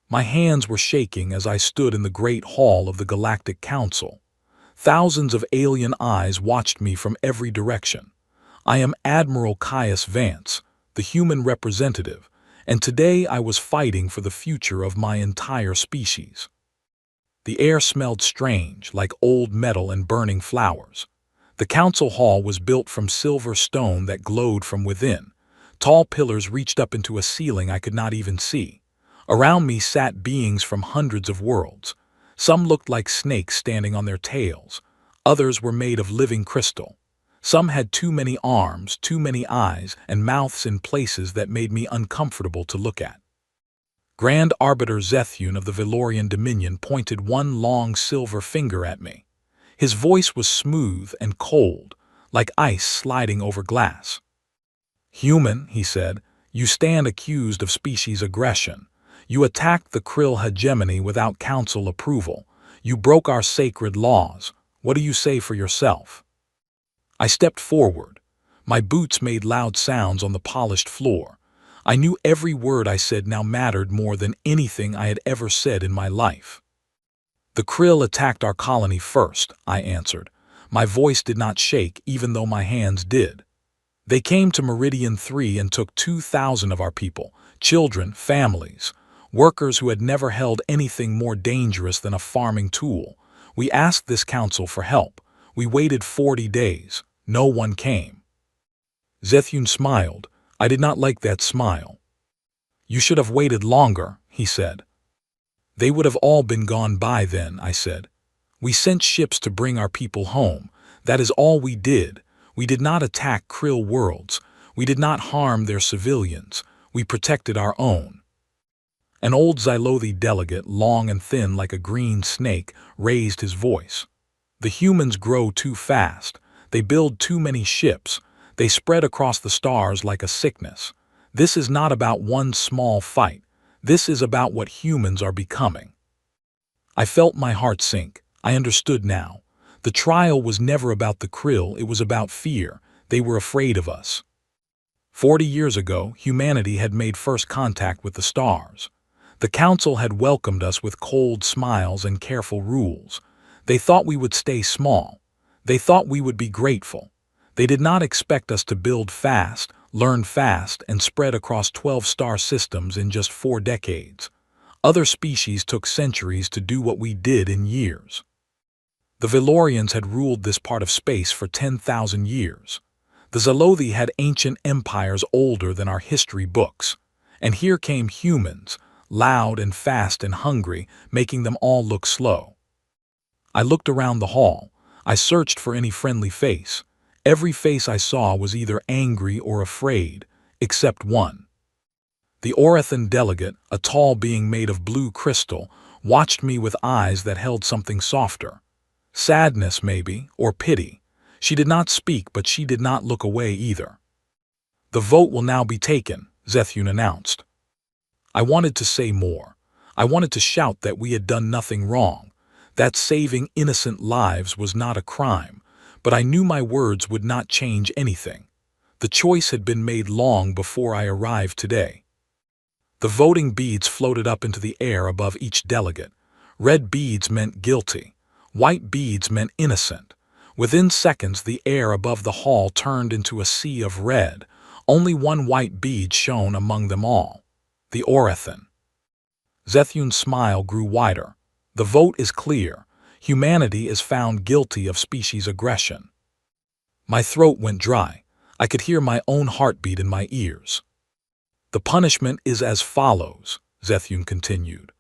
My hands were shaking as I stood in the great hall of the Galactic Council. Thousands of alien eyes watched me from every direction. I am Admiral Caius Vance, the human representative, and today I was fighting for the future of my entire species. The air smelled strange, like old metal and burning flowers. The council hall was built from silver stone that glowed from within. Tall pillars reached up into a ceiling I could not even see. Around me sat beings from hundreds of worlds. Some looked like snakes standing on their tails. Others were made of living crystal. Some had too many arms, too many eyes, and mouths in places that made me uncomfortable to look at. Grand Arbiter Zethune of the Valorian Dominion pointed one long silver finger at me. His voice was smooth and cold, like ice sliding over glass. "Human," he said, "you stand accused of species aggression. You attacked the Krill hegemony without council approval. You broke our sacred laws. What do you say for yourself?" I stepped forward. My boots made loud sounds on the polished floor. I knew every word I said now mattered more than anything I had ever said in my life. "The Krill attacked our colony first," I answered. My voice did not shake, even though my hands did. "They came to Meridian 3 and took 2,000 of our people, children, families, workers who had never held anything more dangerous than a farming tool. We asked this council for help. We waited 40 days. No one came." Zethune smiled. I did not like that smile. "You should have waited longer," he said. "They would have all been gone by then," I said. "We sent ships to bring our people home. That is all we did. We did not attack Krill worlds. We did not harm their civilians. We protected our own." An old Xylothi delegate, long and thin like a green snake, raised his voice. "The humans grow too fast. They build too many ships. They spread across the stars like a sickness. This is not about one small fight. This is about what humans are becoming." I felt my heart sink. I understood now. The trial was never about the Krill, it was about fear. They were afraid of us. 40 years ago, humanity had made first contact with the stars. The council had welcomed us with cold smiles and careful rules. They thought we would stay small. They thought we would be grateful. They did not expect us to build fast, learn fast, and spread across 12 star systems in just 4 decades. Other species took centuries to do what we did in years. The Valorians had ruled this part of space for 10,000 years. The Xylothi had ancient empires older than our history books. And here came humans, loud and fast and hungry, making them all look slow. I looked around the hall. I searched for any friendly face. Every face I saw was either angry or afraid, except one. The Orathan delegate, a tall being made of blue crystal, watched me with eyes that held something softer. Sadness, maybe, or pity. She did not speak, but she did not look away either. "The vote will now be taken," Zethune announced. I wanted to say more. I wanted to shout that we had done nothing wrong, that saving innocent lives was not a crime, but I knew my words would not change anything. The choice had been made long before I arrived today. The voting beads floated up into the air above each delegate. Red beads meant guilty. White beads meant innocent. Within seconds, the air above the hall turned into a sea of red. Only one white bead shone among them all. The Orathan. Zethune's smile grew wider. "The vote is clear. Humanity is found guilty of species aggression." My throat went dry. I could hear my own heartbeat in my ears. "The punishment is as follows," Zethune continued.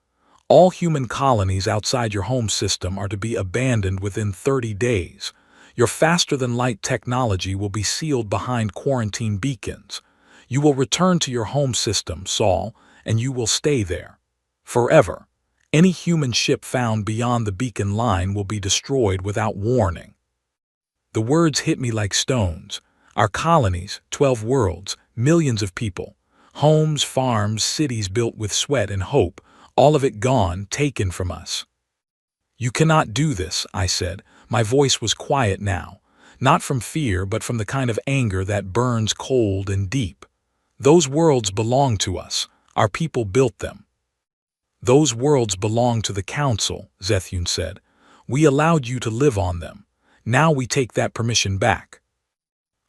"All human colonies outside your home system are to be abandoned within 30 days. Your faster-than-light technology will be sealed behind quarantine beacons. You will return to your home system, Saul, and you will stay there. Forever. Any human ship found beyond the beacon line will be destroyed without warning." The words hit me like stones. Our colonies, 12 worlds, millions of people. Homes, farms, cities built with sweat and hope, all of it gone, taken from us. "You cannot do this," I said. My voice was quiet now, not from fear but from the kind of anger that burns cold and deep. "Those worlds belong to us. Our people built them." Those worlds belong to the Council, Zethune said. We allowed you to live on them. Now we take that permission back.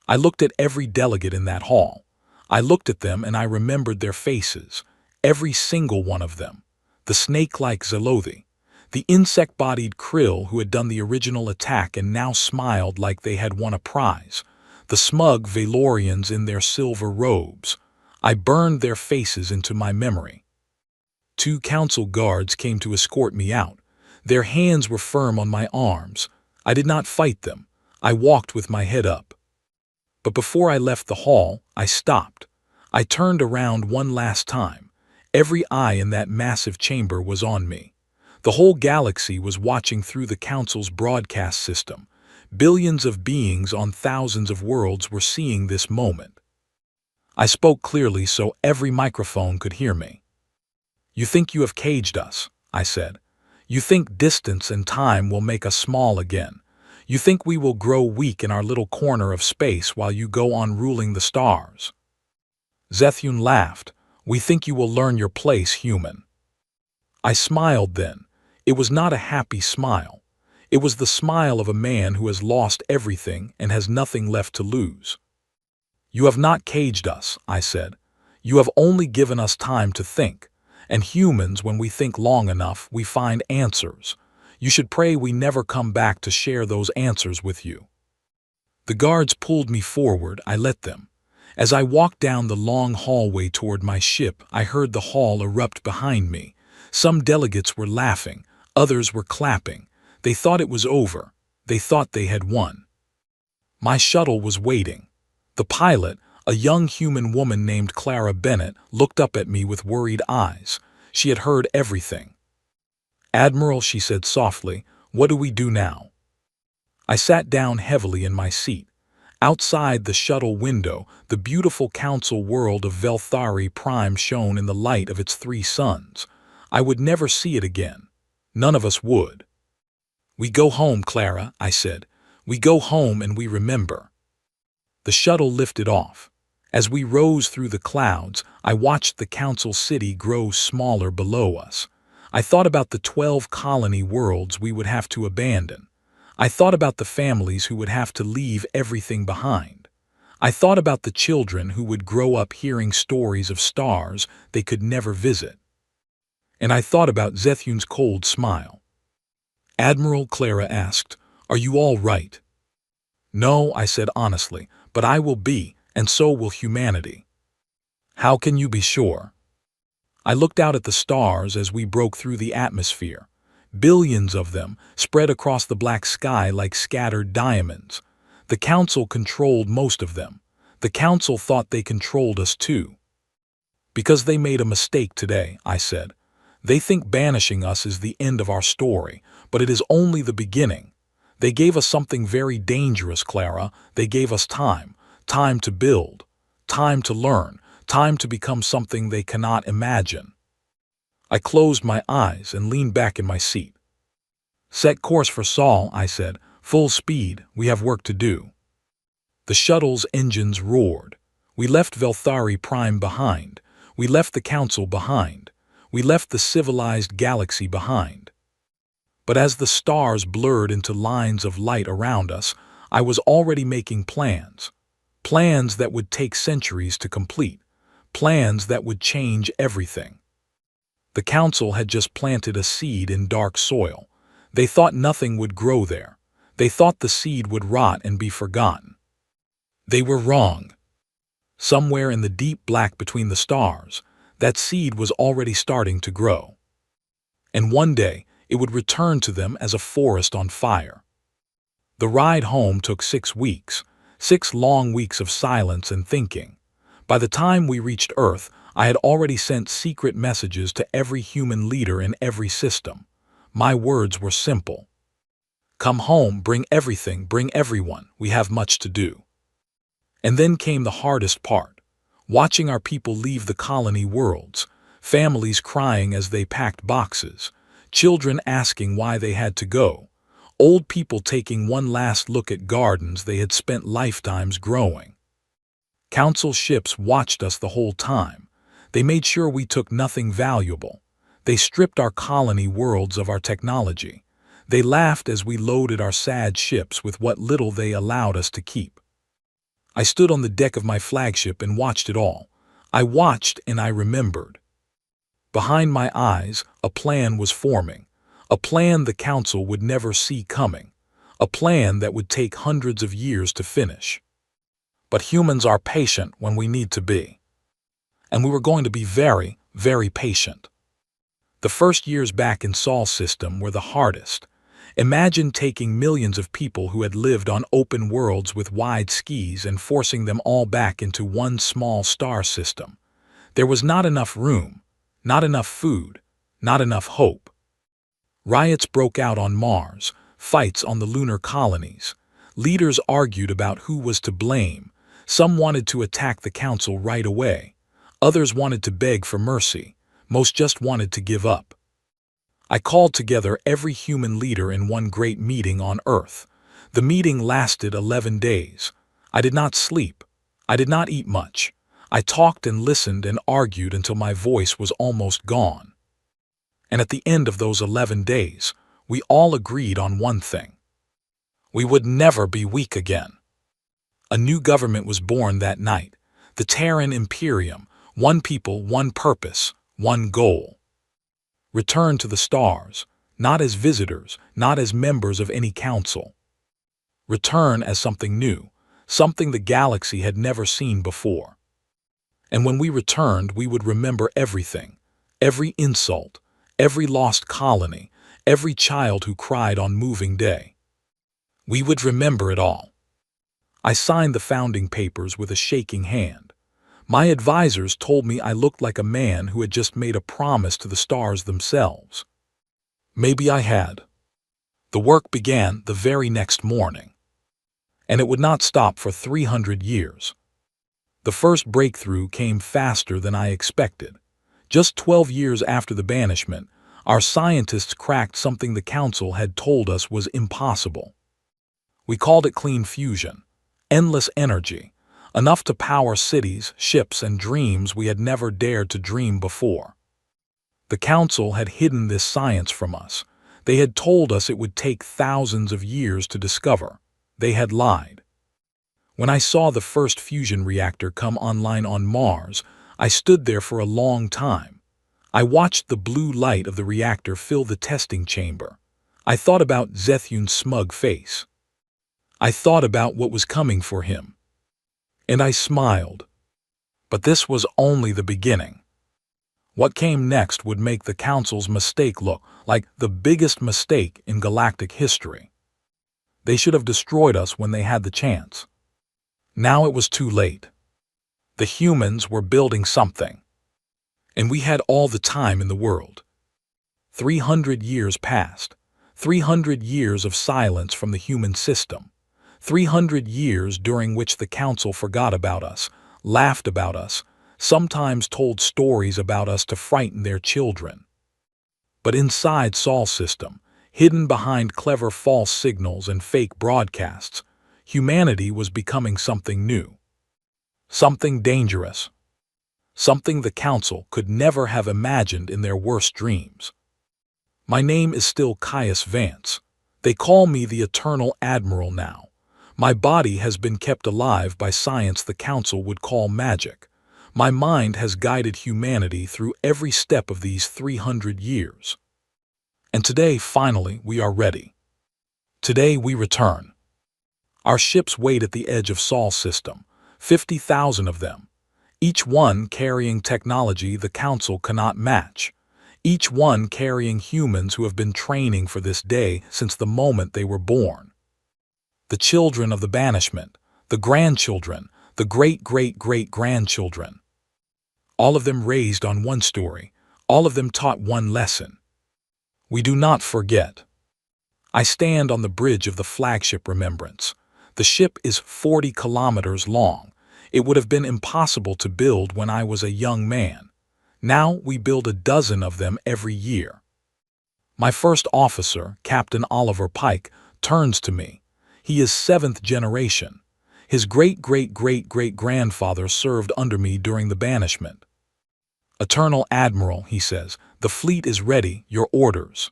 I looked at every delegate in that hall. I looked at them and I remembered their faces, every single one of them. The snake-like Zelothi, the insect-bodied krill who had done the original attack and now smiled like they had won a prize, the smug Valorians in their silver robes. I burned their faces into my memory. 2 council guards came to escort me out. Their hands were firm on my arms. I did not fight them. I walked with my head up. But before I left the hall, I stopped. I turned around one last time. Every eye in that massive chamber was on me. The whole galaxy was watching through the Council's broadcast system. Billions of beings on thousands of worlds were seeing this moment. I spoke clearly so every microphone could hear me. You think you have caged us, I said. You think distance and time will make us small again. You think we will grow weak in our little corner of space while you go on ruling the stars. Zethune laughed. We think you will learn your place, human. I smiled then. It was not a happy smile. It was the smile of a man who has lost everything and has nothing left to lose. You have not caged us, I said. You have only given us time to think. And humans, when we think long enough, we find answers. You should pray we never come back to share those answers with you. The guards pulled me forward. I let them. As I walked down the long hallway toward my ship, I heard the hall erupt behind me. Some delegates were laughing. Others were clapping. They thought it was over. They thought they had won. My shuttle was waiting. The pilot, a young human woman named Clara Bennett, looked up at me with worried eyes. She had heard everything. Admiral, she said softly, what do we do now? I sat down heavily in my seat. Outside the shuttle window, the beautiful council world of Velthari Prime shone in the light of its 3 suns. I would never see it again. None of us would. We go home, Clara, I said. We go home and we remember. The shuttle lifted off. As we rose through the clouds, I watched the council city grow smaller below us. I thought about the 12 colony worlds we would have to abandon. I thought about the families who would have to leave everything behind. I thought about the children who would grow up hearing stories of stars they could never visit. And I thought about Zethune's cold smile. Admiral, Clara asked, are you all right? No, I said honestly, but I will be, and so will humanity. How can you be sure? I looked out at the stars as we broke through the atmosphere. Billions of them spread across the black sky like scattered diamonds. The Council controlled most of them. The Council thought they controlled us too. Because they made a mistake today, I said. They think banishing us is the end of our story, but it is only the beginning. They gave us something very dangerous, Clara. They gave us time. Time to build. Time to learn. Time to become something they cannot imagine. I closed my eyes and leaned back in my seat. Set course for Sol, I said. Full speed, we have work to do. The shuttle's engines roared. We left Velthari Prime behind. We left the Council behind. We left the civilized galaxy behind. But as the stars blurred into lines of light around us, I was already making plans. Plans that would take centuries to complete. Plans that would change everything. The Council had just planted a seed in dark soil. They thought nothing would grow there. They thought the seed would rot and be forgotten. They were wrong. Somewhere in the deep black between the stars, that seed was already starting to grow. And one day, it would return to them as a forest on fire. The ride home took 6 weeks, 6 long weeks of silence and thinking. By the time we reached Earth, I had already sent secret messages to every human leader in every system. My words were simple. Come home, bring everything, bring everyone, we have much to do. And then came the hardest part, watching our people leave the colony worlds, families crying as they packed boxes, children asking why they had to go, old people taking one last look at gardens they had spent lifetimes growing. Council ships watched us the whole time. They made sure we took nothing valuable. They stripped our colony worlds of our technology. They laughed as we loaded our sad ships with what little they allowed us to keep. I stood on the deck of my flagship and watched it all. I watched and I remembered. Behind my eyes, a plan was forming. A plan the Council would never see coming. A plan that would take hundreds of years to finish. But humans are patient when we need to be. And we were going to be very, very patient. The first years back in Sol's system were the hardest. Imagine taking millions of people who had lived on open worlds with wide skis and forcing them all back into one small star system. There was not enough room, not enough food, not enough hope. Riots broke out on Mars, fights on the lunar colonies. Leaders argued about who was to blame. Some wanted to attack the Council right away. Others wanted to beg for mercy. Most just wanted to give up. I called together every human leader in one great meeting on Earth. The meeting lasted 11 days. I did not sleep. I did not eat much. I talked and listened and argued until my voice was almost gone. And at the end of those 11 days, we all agreed on one thing. We would never be weak again. A new government was born that night. The Terran Imperium, one people, one purpose, one goal. Return to the stars, not as visitors, not as members of any council. Return as something new, something the galaxy had never seen before. And when we returned, we would remember everything, every insult, every lost colony, every child who cried on moving day. We would remember it all. I signed the founding papers with a shaking hand. My advisors told me I looked like a man who had just made a promise to the stars themselves. Maybe I had. The work began the very next morning. And it would not stop for 300 years. The first breakthrough came faster than I expected. Just 12 years after the banishment, our scientists cracked something the Council had told us was impossible. We called it clean fusion, endless energy. Enough to power cities, ships, and dreams we had never dared to dream before. The Council had hidden this science from us. They had told us it would take thousands of years to discover. They had lied. When I saw the first fusion reactor come online on Mars, I stood there for a long time. I watched the blue light of the reactor fill the testing chamber. I thought about Zethun's smug face. I thought about what was coming for him. And I smiled. But this was only the beginning. What came next would make the Council's mistake look like the biggest mistake in galactic history. They should have destroyed us when they had the chance. Now it was too late. The humans were building something. And we had all the time in the world. 300 years passed. 300 years of silence from the human system. 300 years during which the Council forgot about us, laughed about us, sometimes told stories about us to frighten their children. But inside Sol's system, hidden behind clever false signals and fake broadcasts, humanity was becoming something new. Something dangerous. Something the Council could never have imagined in their worst dreams. My name is still Caius Vance. They call me the Eternal Admiral now. My body has been kept alive by science the Council would call magic. My mind has guided humanity through every step of these 300 years. And today, finally, we are ready. Today we return. Our ships wait at the edge of Sol's system, 50,000 of them. Each one carrying technology the Council cannot match. Each one carrying humans who have been training for this day since the moment they were born. The children of the banishment, the grandchildren, the great-great-great-grandchildren. All of them raised on one story, all of them taught one lesson. We do not forget. I stand on the bridge of the flagship Remembrance. The ship is 40 kilometers long. It would have been impossible to build when I was a young man. Now we build a dozen of them every year. My first officer, Captain Oliver Pike, turns to me. He is 7th generation. His great-great-great-great-grandfather served under me during the banishment. Eternal Admiral, he says, The fleet is ready, your orders.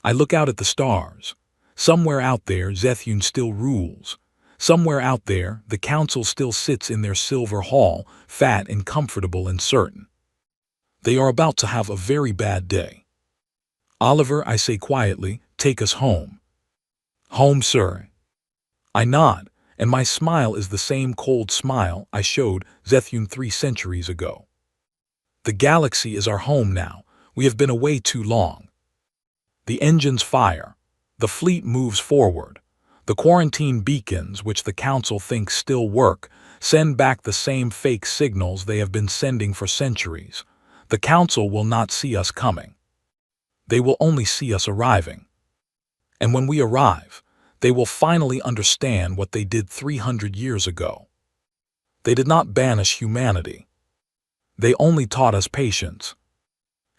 I look out at the stars. Somewhere out there, Zethune still rules. Somewhere out there, the council still sits in their silver hall, fat and comfortable and certain. They are about to have a very bad day. Oliver, I say quietly, take us home. Home, sir. I nod, and my smile is the same cold smile I showed Zethune 3 centuries ago. The galaxy is our home now. We have been away too long. The engines fire. The fleet moves forward. The quarantine beacons, which the council thinks still work, send back the same fake signals they have been sending for centuries. The council will not see us coming. They will only see us arriving. And when we arrive, they will finally understand what they did 300 years ago. They did not banish humanity. They only taught us patience.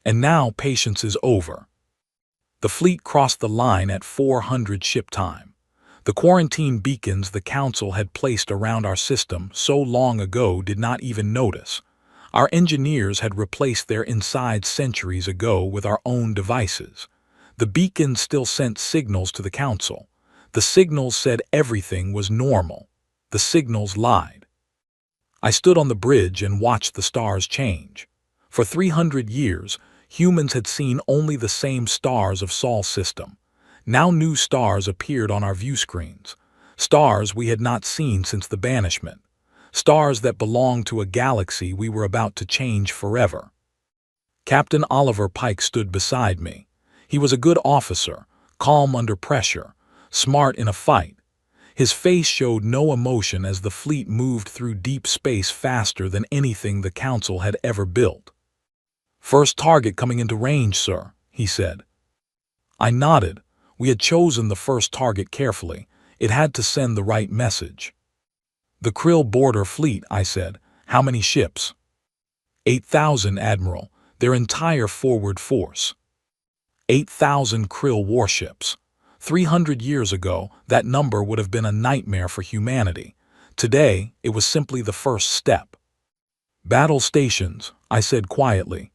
And now patience is over. The fleet crossed the line at 400 ship time. The quarantine beacons the council had placed around our system so long ago did not even notice. Our engineers had replaced their insides centuries ago with our own devices. The beacons still sent signals to the council. The signals said everything was normal. The signals lied. I stood on the bridge and watched the stars change. For 300 years, humans had seen only the same stars of Sol's system. Now new stars appeared on our view screens. Stars we had not seen since the banishment. Stars that belonged to a galaxy we were about to change forever. Captain Oliver Pike stood beside me. He was a good officer, calm under pressure, smart in a fight. His face showed no emotion as the fleet moved through deep space faster than anything the council had ever built. First target coming into range, sir, he said. I nodded. We had chosen the first target carefully. It had to send the right message. The Krill border fleet, I said. How many ships? 8,000, Admiral. Their entire forward force. 8,000 Krill warships. 300 years ago, that number would have been a nightmare for humanity. Today, it was simply the first step. Battle stations, I said quietly.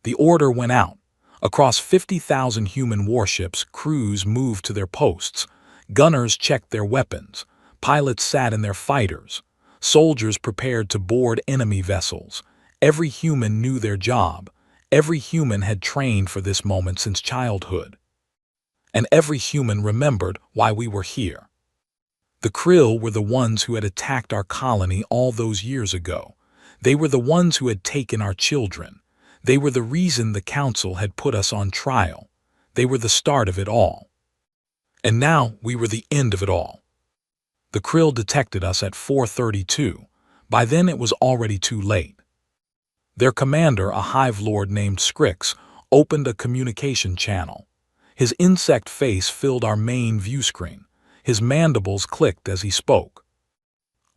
The order went out. Across 50,000 human warships, crews moved to their posts. Gunners checked their weapons. Pilots sat in their fighters. Soldiers prepared to board enemy vessels. Every human knew their job. Every human had trained for this moment since childhood. And every human remembered why we were here. The Krill were the ones who had attacked our colony all those years ago. They were the ones who had taken our children. They were the reason the council had put us on trial. They were the start of it all. And now we were the end of it all. The Krill detected us at 4:32. By then it was already too late. Their commander, a hive lord named Scrix, opened a communication channel. His insect face filled our main view screen. His mandibles clicked as he spoke.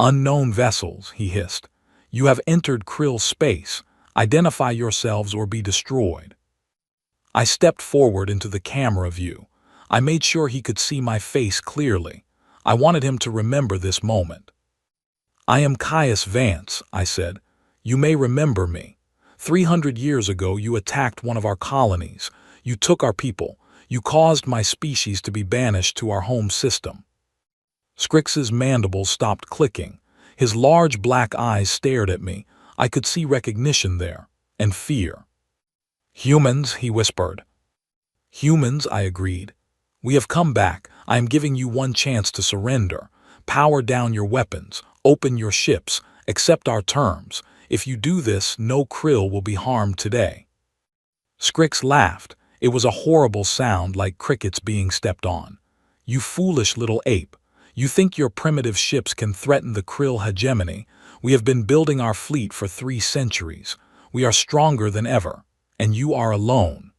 Unknown vessels, he hissed. You have entered Krill space. Identify yourselves or be destroyed. I stepped forward into the camera view. I made sure he could see my face clearly. I wanted him to remember this moment. I am Caius Vance, I said. You may remember me. 300 years ago you attacked one of our colonies. You took our people. You caused my species to be banished to our home system. Scrix's mandibles stopped clicking. His large black eyes stared at me. I could see recognition there, and fear. Humans, he whispered. Humans, I agreed. We have come back. I am giving you one chance to surrender. Power down your weapons. Open your ships. Accept our terms. If you do this, no Krill will be harmed today. Scrix laughed. It was a horrible sound like crickets being stepped on. You foolish little ape. You think your primitive ships can threaten the Krill hegemony? We have been building our fleet for 3 centuries. We are stronger than ever, and you are alone.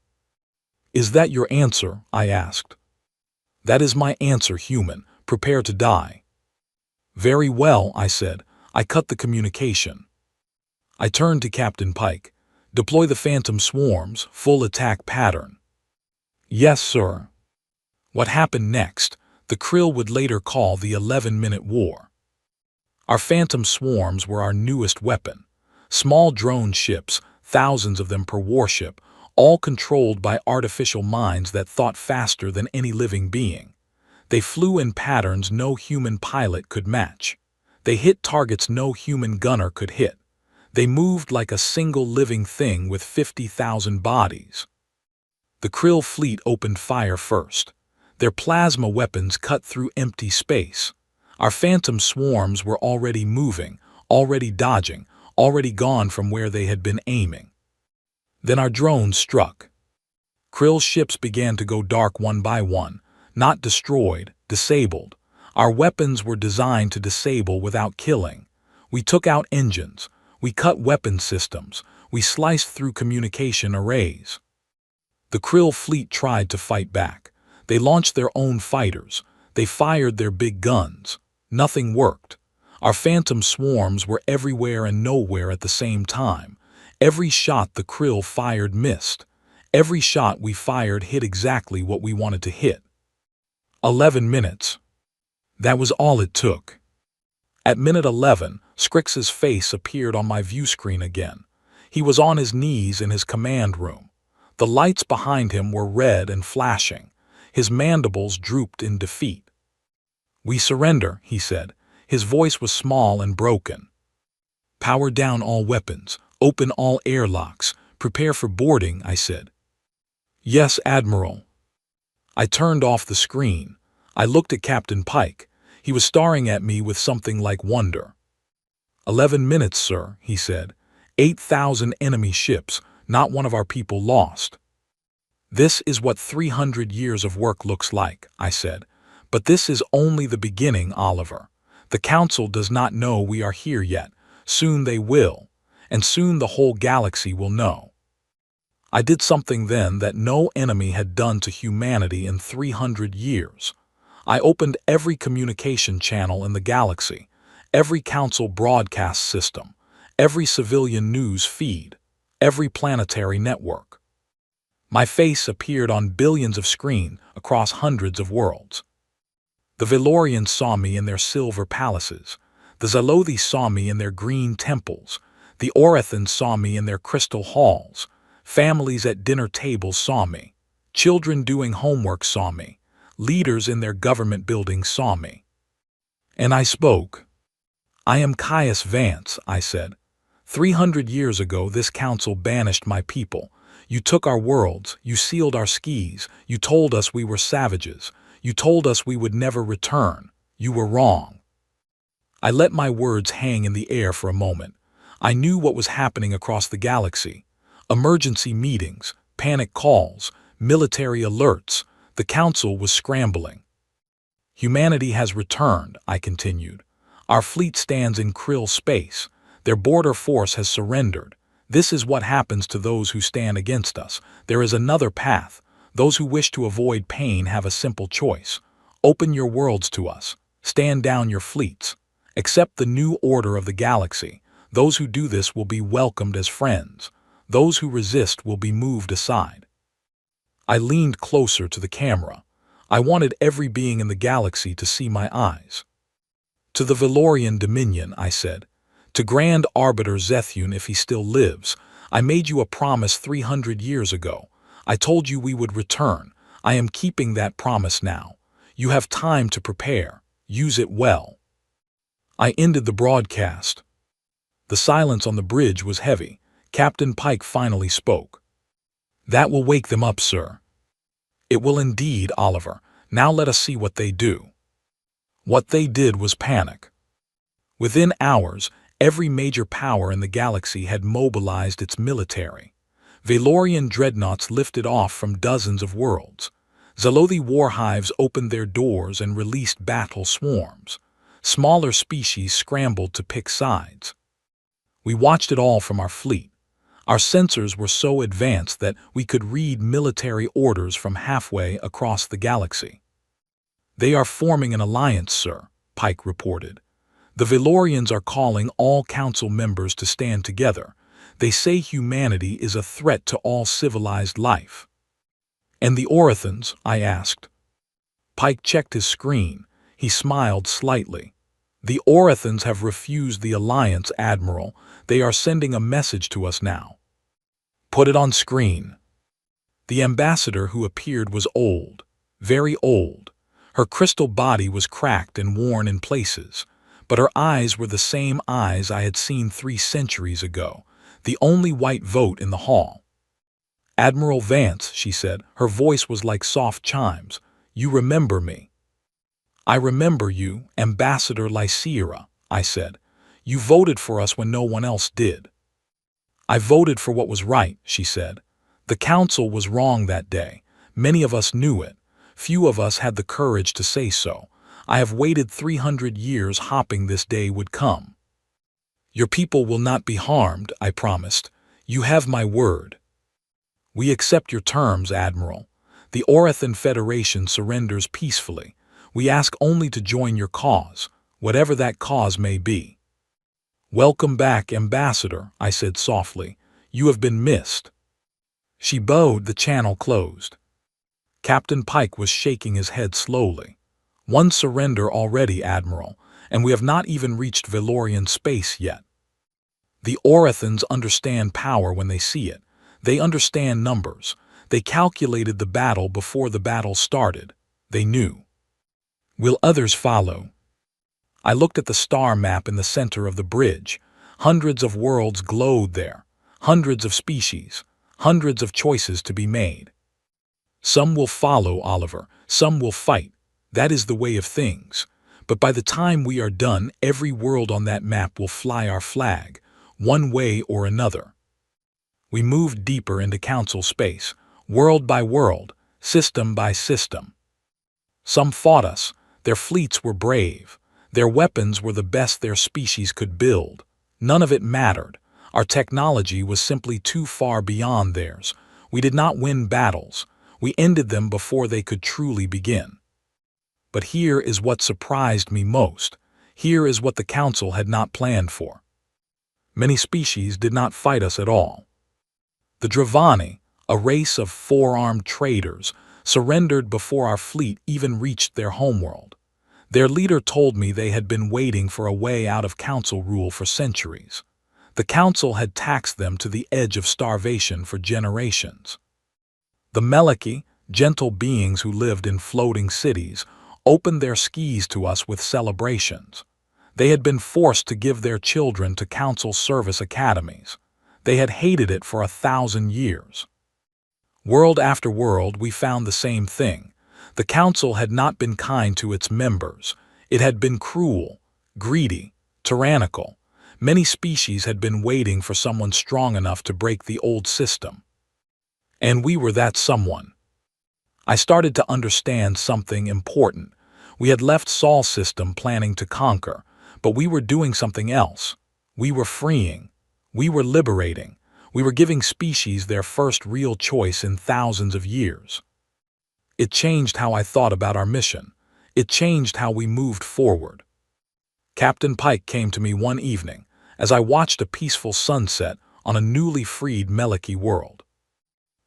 Is that your answer? I asked. That is my answer, human. Prepare to die. Very well, I said. I cut the communication. I turned to Captain Pike. Deploy the phantom swarms, full attack pattern. Yes, sir. What happened next? The Krill would later call the 11-minute war. Our phantom swarms were our newest weapon. Small drone ships, thousands of them per warship, all controlled by artificial minds that thought faster than any living being. They flew in patterns no human pilot could match. They hit targets no human gunner could hit. They moved like a single living thing with 50,000 bodies. The Krill fleet opened fire first. Their plasma weapons cut through empty space. Our phantom swarms were already moving, already dodging, already gone from where they had been aiming. Then our drones struck. Krill ships began to go dark one by one, not destroyed, disabled. Our weapons were designed to disable without killing. We took out engines. We cut weapon systems. We sliced through communication arrays. The Krill fleet tried to fight back. They launched their own fighters. They fired their big guns. Nothing worked. Our phantom swarms were everywhere and nowhere at the same time. Every shot the Krill fired missed. Every shot we fired hit exactly what we wanted to hit. 11 minutes. That was all it took. At minute 11, Scrix's face appeared on my view screen again. He was on his knees in his command room. The lights behind him were red and flashing. His mandibles drooped in defeat. "We surrender," he said. His voice was small and broken. "Power down all weapons. Open all airlocks. Prepare for boarding," I said. "Yes, Admiral." I turned off the screen. I looked at Captain Pike. He was staring at me with something like wonder. 11 minutes, sir," he said. 8,000 enemy ships, not one of our people lost." "This is what 300 years of work looks like," I said. "But this is only the beginning, Oliver. The Council does not know we are here yet. Soon they will, and soon the whole galaxy will know." I did something then that no enemy had done to humanity in 300 years. I opened every communication channel in the galaxy, every Council broadcast system, every civilian news feed, every planetary network. My face appeared on billions of screens across hundreds of worlds. The Valorians saw me in their silver palaces. The Zalothi saw me in their green temples. The Orithans saw me in their crystal halls. Families at dinner tables saw me. Children doing homework saw me. Leaders in their government buildings saw me. And I spoke. "I am Caius Vance," I said. 300 years ago this council banished my people. You took our worlds, you sealed our skis, you told us we were savages, you told us we would never return. You were wrong." I let my words hang in the air for a moment. I knew what was happening across the galaxy. Emergency meetings, panic calls, military alerts. The council was scrambling. "Humanity has returned," I continued. "Our fleet stands in Krill space. Their border force has surrendered. This is what happens to those who stand against us. There is another path. Those who wish to avoid pain have a simple choice. Open your worlds to us. Stand down your fleets. Accept the new order of the galaxy. Those who do this will be welcomed as friends. Those who resist will be moved aside." I leaned closer to the camera. I wanted every being in the galaxy to see my eyes. "To the Valorian Dominion," I said. "To Grand Arbiter Zethune if he still lives. I made you a promise 300 years ago. I told you we would return. I am keeping that promise now. You have time to prepare. Use it well." I ended the broadcast. The silence on the bridge was heavy. Captain Pike finally spoke. "That will wake them up, sir." "It will indeed, Oliver. Now let us see what they do." What they did was panic. Within hours, every major power in the galaxy had mobilized its military. Valorian dreadnoughts lifted off from dozens of worlds. Zalothi war hives opened their doors and released battle swarms. Smaller species scrambled to pick sides. We watched it all from our fleet. Our sensors were so advanced that we could read military orders from halfway across the galaxy. "They are forming an alliance, sir," Pike reported. "The Valorians are calling all council members to stand together. They say humanity is a threat to all civilized life." "And the Orithans?" I asked. Pike checked his screen. He smiled slightly. "The Orithans have refused the alliance, Admiral. They are sending a message to us now." "Put it on screen." The ambassador who appeared was old, very old. Her crystal body was cracked and worn in places, but her eyes were the same eyes I had seen 3 centuries ago, the only white vote in the hall. "Admiral Vance," she said, her voice was like soft chimes, "you remember me." "I remember you, Ambassador Lycera," I said. "You voted for us when no one else did." "I voted for what was right," she said. "The council was wrong that day. Many of us knew it. Few of us had the courage to say so. I have waited 300 years hoping this day would come." "Your people will not be harmed," I promised. "You have my word." "We accept your terms, Admiral. The Orathan Federation surrenders peacefully. We ask only to join your cause, whatever that cause may be." "Welcome back, Ambassador," I said softly. "You have been missed." She bowed. The channel closed. Captain Pike was shaking his head slowly. "One surrender already, Admiral, and we have not even reached Valorian space yet." "The Orathans understand power when they see it. They understand numbers. They calculated the battle before the battle started. They knew." "Will others follow?" I looked at the star map in the center of the bridge. Hundreds of worlds glowed there, hundreds of species, hundreds of choices to be made. "Some will follow, Oliver, some will fight. That is the way of things. But by the time we are done, every world on that map will fly our flag, one way or another." We moved deeper into council space, world by world, system by system. Some fought us. Their fleets were brave. Their weapons were the best their species could build. None of it mattered. Our technology was simply too far beyond theirs. We did not win battles. We ended them before they could truly begin. But here is what surprised me most. Here is what the Council had not planned for. Many species did not fight us at all. The Dravani, a race of 4-armed traders, surrendered before our fleet even reached their homeworld. Their leader told me they had been waiting for a way out of Council rule for centuries. The Council had taxed them to the edge of starvation for generations. The Meleki, gentle beings who lived in floating cities, opened their skis to us with celebrations. They had been forced to give their children to Council service academies. They had hated it for 1,000 years. World after world, we found the same thing. The Council had not been kind to its members. It had been cruel, greedy, tyrannical. Many species had been waiting for someone strong enough to break the old system. And we were that someone. I started to understand something important. We had left Sol's system planning to conquer, but we were doing something else. We were freeing. We were liberating. We were giving species their first real choice in thousands of years. It changed how I thought about our mission. It changed how we moved forward. Captain Pike came to me one evening as I watched a peaceful sunset on a newly freed Meleki world.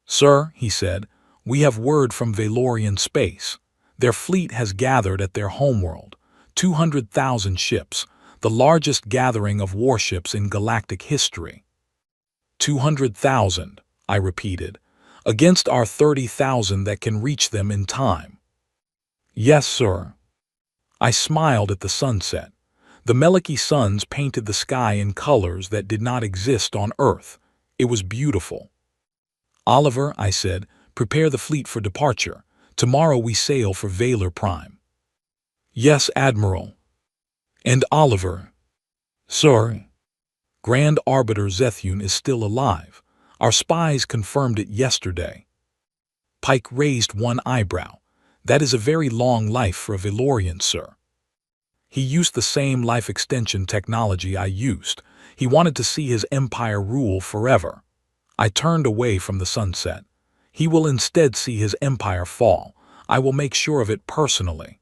"Sir," he said, "we have word from Valorian space. Their fleet has gathered at their homeworld, 200,000 ships, the largest gathering of warships in galactic history." 200,000, I repeated, against our 30,000 that can reach them in time. "Yes, sir." I smiled at the sunset. The Meleki suns painted the sky in colors that did not exist on Earth. It was beautiful. "Oliver," I said, "prepare the fleet for departure. Tomorrow we sail for Valor Prime." "Yes, Admiral." "And Oliver." "Sir." "Grand Arbiter Zethune is still alive. Our spies confirmed it yesterday." Pike raised one eyebrow. "That is a very long life for a Valorian, sir." "He used the same life extension technology I used. He wanted to see his empire rule forever." I turned away from the sunset. "He will instead see his empire fall. I will make sure of it personally."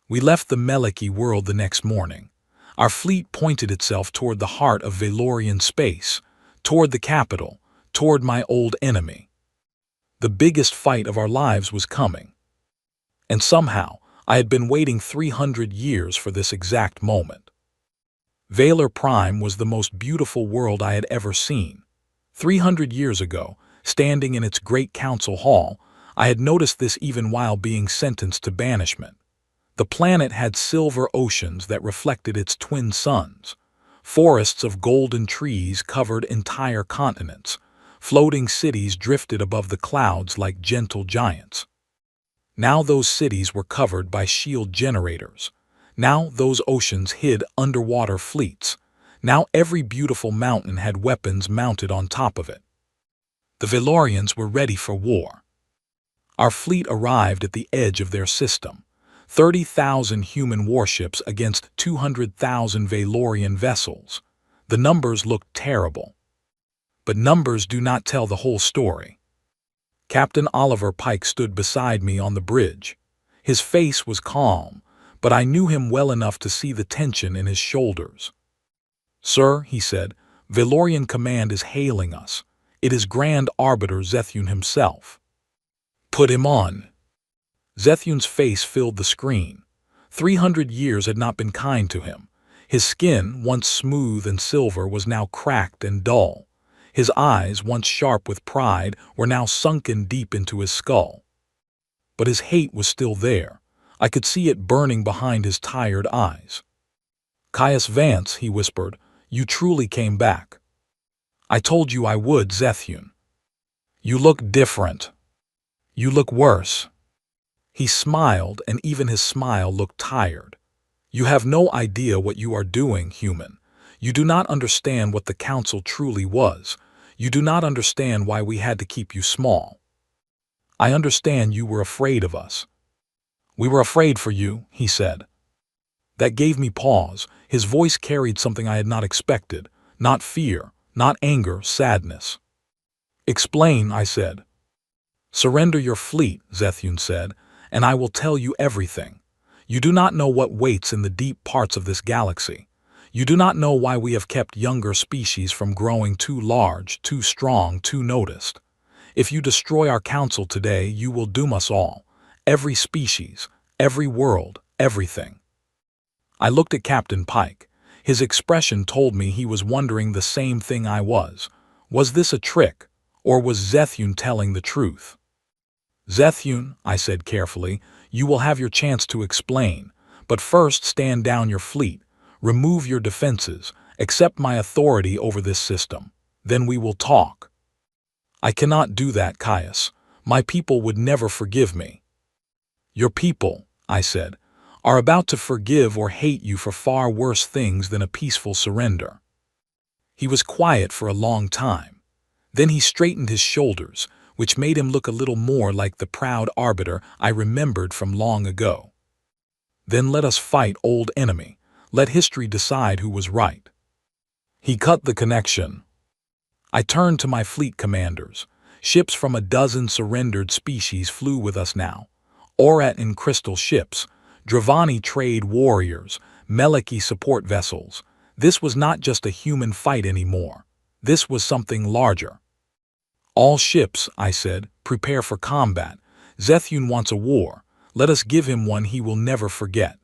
We left the Meleki world the next morning. Our fleet pointed itself toward the heart of Valorian space, toward the capital, toward my old enemy. The biggest fight of our lives was coming. And somehow, I had been waiting 300 years for this exact moment. Valor Prime was the most beautiful world I had ever seen. 300 years ago, standing in its great council hall. I had noticed this even while being sentenced to banishment. The planet had silver oceans that reflected its twin suns. Forests of golden trees covered entire continents. Floating cities drifted above the clouds like gentle giants. Now those cities were covered by shield generators. Now those oceans hid underwater fleets. Now every beautiful mountain had weapons mounted on top of it. The Valorians were ready for war. Our fleet arrived at the edge of their system. 30,000 human warships against 200,000 Valorian vessels. The numbers looked terrible. But numbers do not tell the whole story. Captain Oliver Pike stood beside me on the bridge. His face was calm, but I knew him well enough to see the tension in his shoulders. "Sir," he said, "Valorian command is hailing us. It is Grand Arbiter Zethune himself." "Put him on." Zethune's face filled the screen. 300 years had not been kind to him. His skin, once smooth and silver, was now cracked and dull. His eyes, once sharp with pride, were now sunken deep into his skull. But his hate was still there. I could see it burning behind his tired eyes. "Caius Vance," he whispered, "you truly came back." "I told you I would, Zethune." "You look different. You look worse." He smiled, and even his smile looked tired. "You have no idea what you are doing, human. You do not understand what the council truly was. You do not understand why we had to keep you small. I understand you were afraid of us." "We were afraid for you," he said. That gave me pause. His voice carried something I had not expected. Not fear, not anger, sadness. "Explain," I said. "Surrender your fleet," Zethune said, "and I will tell you everything. You do not know what waits in the deep parts of this galaxy. You do not know why we have kept younger species from growing too large, too strong, too noticed. If you destroy our council today, you will doom us all. Every species, every world, everything." I looked at Captain Pike. His expression told me he was wondering the same thing I was. Was this a trick, or was Zethune telling the truth? "Zethune," I said carefully, "you will have your chance to explain. But first stand down your fleet. Remove your defenses. Accept my authority over this system. Then we will talk." "I cannot do that, Caius. My people would never forgive me." "Your people," I said, "are about to forgive or hate you for far worse things than a peaceful surrender." He was quiet for a long time. Then he straightened his shoulders, which made him look a little more like the proud arbiter I remembered from long ago. "Then let us fight, old enemy. Let history decide who was right." He cut the connection. I turned to my fleet commanders. Ships from a dozen surrendered species flew with us now. Aurat and crystal ships, Dravani trade warriors, Meleki support vessels. This was not just a human fight anymore. This was something larger. "All ships," I said, "prepare for combat. Zethune wants a war. Let us give him one he will never forget."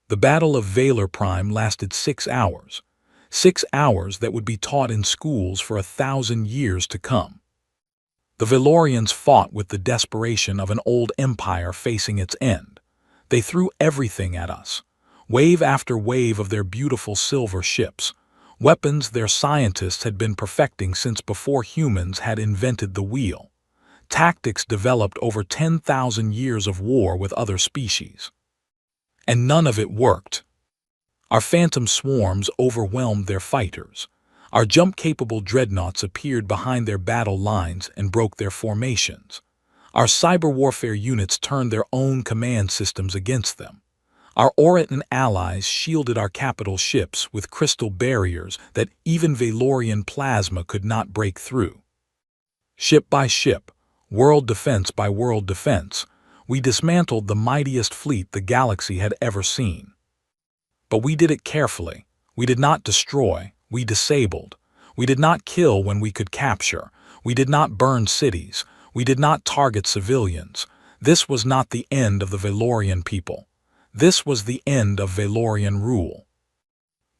The Battle of Valor Prime lasted 6 hours. 6 hours that would be taught in schools for 1,000 years to come. The Valorians fought with the desperation of an old empire facing its end. They threw everything at us. Wave after wave of their beautiful silver ships. Weapons their scientists had been perfecting since before humans had invented the wheel. Tactics developed over 10,000 years of war with other species. And none of it worked. Our phantom swarms overwhelmed their fighters. Our jump-capable dreadnoughts appeared behind their battle lines and broke their formations. Our cyber warfare units turned their own command systems against them. Our Auritan allies shielded our capital ships with crystal barriers that even Valorian plasma could not break through. Ship by ship, world defense by world defense, we dismantled the mightiest fleet the galaxy had ever seen. But we did it carefully. We did not destroy, we disabled. We did not kill when we could capture. We did not burn cities. We did not target civilians. This was not the end of the Valorian people. This was the end of Valorian rule.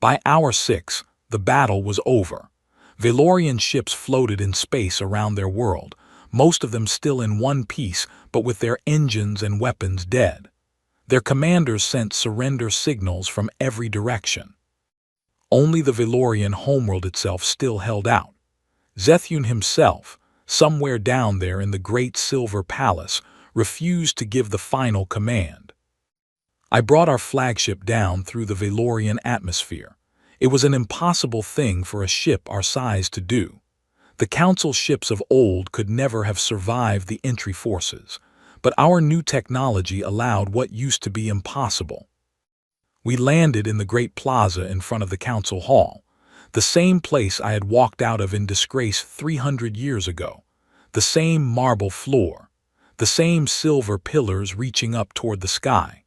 By hour 6, the battle was over. Valorian ships floated in space around their world, most of them still in one piece but with their engines and weapons dead. Their commanders sent surrender signals from every direction. Only the Valorian homeworld itself still held out. Zethune himself, somewhere down there in the great silver palace, refused to give the final command. I brought our flagship down through the Valorian atmosphere. It was an impossible thing for a ship our size to do. The Council ships of old could never have survived the entry forces, but our new technology allowed what used to be impossible. We landed in the great plaza in front of the Council Hall, the same place I had walked out of in disgrace 300 years ago, the same marble floor, the same silver pillars reaching up toward the sky.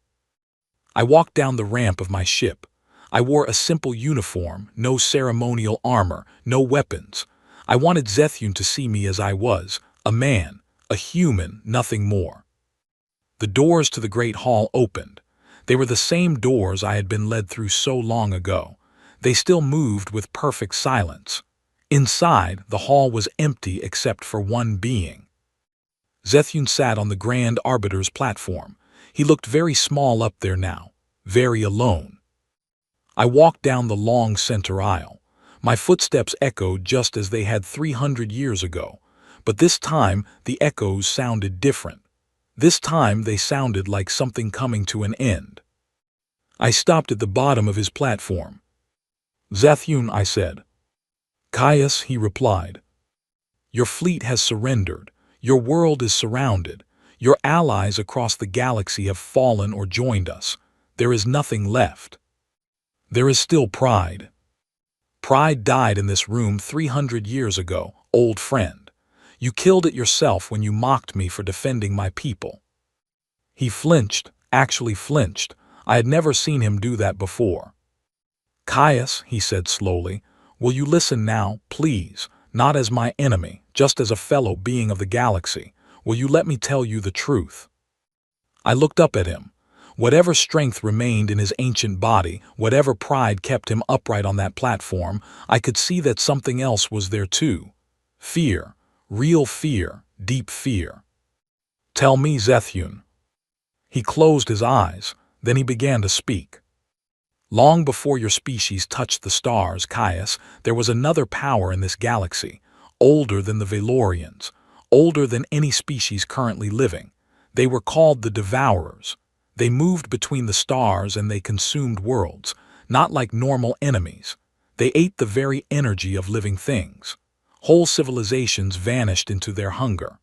I walked down the ramp of my ship. I wore a simple uniform, no ceremonial armor, no weapons. I wanted Zethune to see me as I was, a man, a human, nothing more. The doors to the great hall opened. They were the same doors I had been led through so long ago. They still moved with perfect silence. Inside, the hall was empty except for one being. Zethune sat on the Grand Arbiter's platform. He looked very small up there now, very alone. I walked down the long center aisle. My footsteps echoed just as they had 300 years ago, but this time the echoes sounded different. This time they sounded like something coming to an end. I stopped at the bottom of his platform. "Zethune," I said. "Caius," he replied. "Your fleet has surrendered. Your world is surrounded. Your allies across the galaxy have fallen or joined us. There is nothing left. There is still pride. Pride died in this room 300 years ago, old friend. You killed it yourself when you mocked me for defending my people." He flinched, actually flinched. I had never seen him do that before. "Caius," he said slowly, "will you listen now, please, not as my enemy, just as a fellow being of the galaxy? Will you let me tell you the truth?" I looked up at him. Whatever strength remained in his ancient body, whatever pride kept him upright on that platform, I could see that something else was there too. Fear, real fear, deep fear. "Tell me, Zethune." He closed his eyes, then he began to speak. "Long before your species touched the stars, Caius, there was another power in this galaxy, older than the Valorians, older than any species currently living. They were called the Devourers. They moved between the stars and they consumed worlds, not like normal enemies. They ate the very energy of living things. Whole civilizations vanished into their hunger."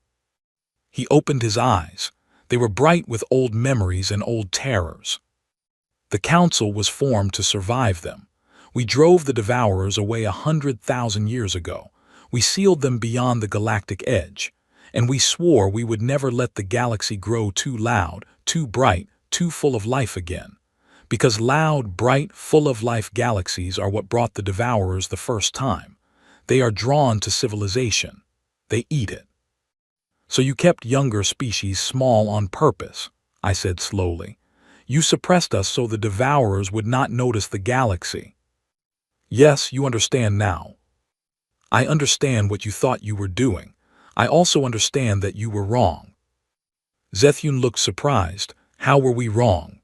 He opened his eyes. They were bright with old memories and old terrors. "The Council was formed to survive them. We drove the Devourers away 100,000 years ago. We sealed them beyond the galactic edge. And we swore we would never let the galaxy grow too loud, too bright, too full of life again. Because loud, bright, full of life galaxies are what brought the Devourers the first time. They are drawn to civilization. They eat it." "So you kept younger species small on purpose," I said slowly. "You suppressed us so the Devourers would not notice the galaxy." "Yes, you understand now. I understand what you thought you were doing. I also understand that you were wrong." Zethune looked surprised. "How were we wrong?"